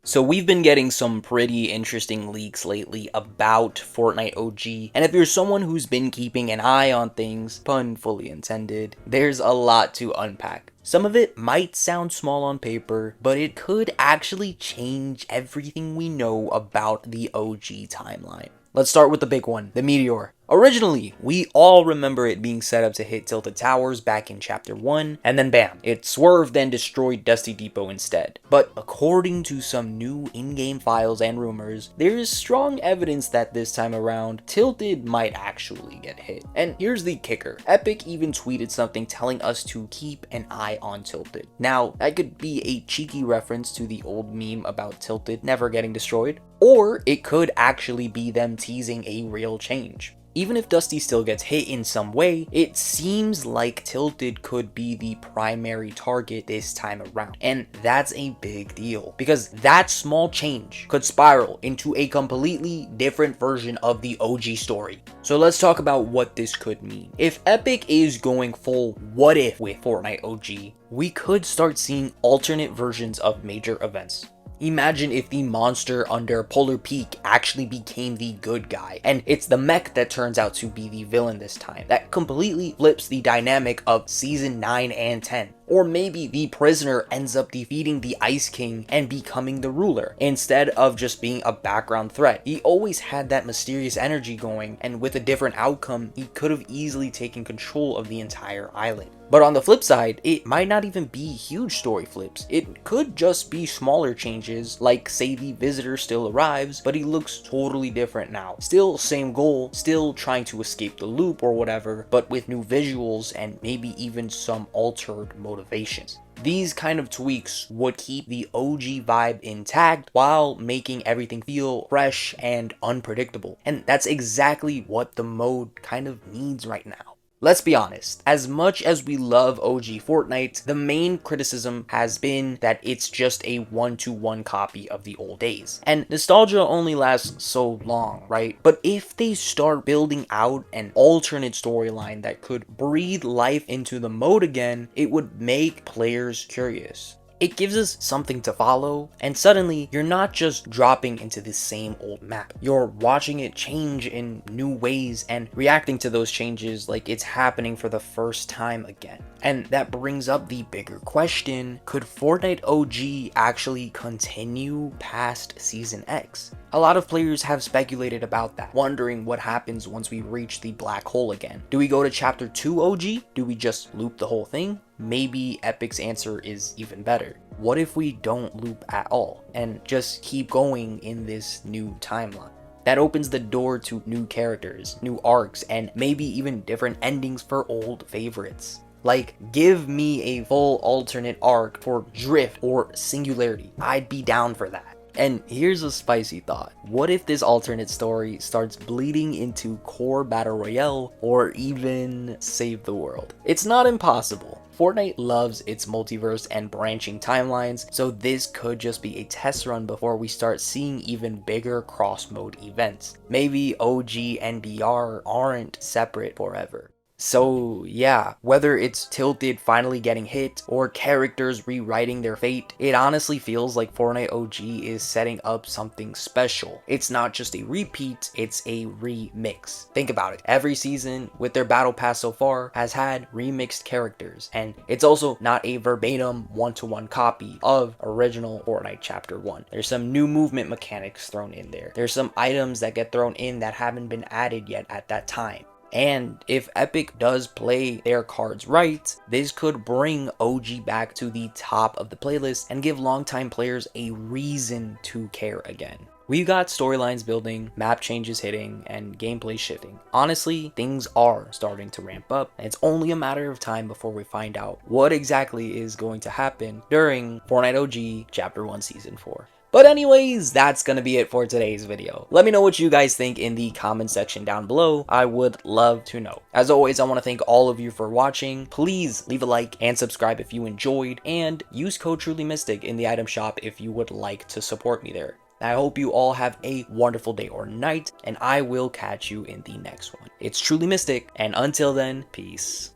So we've been getting some pretty interesting leaks lately about Fortnite OG, and if you're someone who's been keeping an eye on things, pun fully intended, there's a lot to unpack. Some of it might sound small on paper, but it could actually change everything we know about the OG timeline. Let's start with the big one, the meteor. Originally, we all remember it being set up to hit Tilted Towers back in Chapter 1, and then bam, it swerved and destroyed Dusty Depot instead. But according to some new in-game files and rumors, there is strong evidence that this time around, Tilted might actually get hit. And here's the kicker, Epic even tweeted something telling us to keep an eye on Tilted. Now, that could be a cheeky reference to the old meme about Tilted never getting destroyed, or it could actually be them teasing a real change. Even if Dusty still gets hit in some way, it seems like Tilted could be the primary target this time around. And that's a big deal, because that small change could spiral into a completely different version of the OG story. So let's talk about what this could mean. If Epic is going full what if with Fortnite OG, we could start seeing alternate versions of major events. Imagine if the monster under Polar Peak actually became the good guy, and it's the mech that turns out to be the villain this time. That completely flips the dynamic of Season 9 and 10. Or maybe the prisoner ends up defeating the Ice King and becoming the ruler, instead of just being a background threat. He always had that mysterious energy going, and with a different outcome, he could have easily taken control of the entire island. But on the flip side, it might not even be huge story flips. It could just be smaller changes, like say the visitor still arrives, but he looks totally different now. Still same goal, still trying to escape the loop or whatever, but with new visuals and maybe even some altered motivations. These kind of tweaks would keep the OG vibe intact while making everything feel fresh and unpredictable. And that's exactly what the mode kind of needs right now. Let's be honest, as much as we love OG Fortnite, the main criticism has been that it's just a one-to-one copy of the old days. And nostalgia only lasts so long, right? But if they start building out an alternate storyline that could breathe life into the mode again, it would make players curious. It gives us something to follow, and suddenly you're not just dropping into the same old map. You're watching it change in new ways and reacting to those changes like it's happening for the first time again. And that brings up the bigger question, could Fortnite OG actually continue past Season X? A lot of players have speculated about that, wondering what happens once we reach the black hole again. Do we go to Chapter 2 OG? Do we just loop the whole thing? Maybe Epic's answer is even better. What if we don't loop at all and just keep going in this new timeline? That opens the door to new characters, new arcs, and maybe even different endings for old favorites. Like, give me a full alternate arc for Drift or Singularity. I'd be down for that. And here's a spicy thought. What if this alternate story starts bleeding into core battle royale or even save the world? It's not impossible. Fortnite loves its multiverse and branching timelines, so this could just be a test run before we start seeing even bigger cross-mode events. Maybe OG and BR aren't separate forever. So yeah, whether it's Tilted finally getting hit or characters rewriting their fate, it honestly feels like Fortnite OG is setting up something special. It's not just a repeat, it's a remix. Think about it, every season with their battle pass so far has had remixed characters, and it's also not a verbatim one-to-one copy of original Fortnite Chapter 1. There's some new movement mechanics thrown in there. There's some items that get thrown in that haven't been added yet at that time. And if Epic does play their cards right, this could bring OG back to the top of the playlist and give longtime players a reason to care again. We've got storylines building, map changes hitting, and gameplay shifting. Honestly, things are starting to ramp up, and it's only a matter of time before we find out what exactly is going to happen during Fortnite OG Chapter 1 Season 4. But anyways, that's gonna be it for today's video. Let me know what you guys think in the comment section down below. I would love to know. As always, I want to thank all of you for watching. Please leave a like and subscribe if you enjoyed, and use code TrulyMystic in the item shop if you would like to support me there. I hope you all have a wonderful day or night, and I will catch you in the next one. It's TrulyMystic, and until then, peace.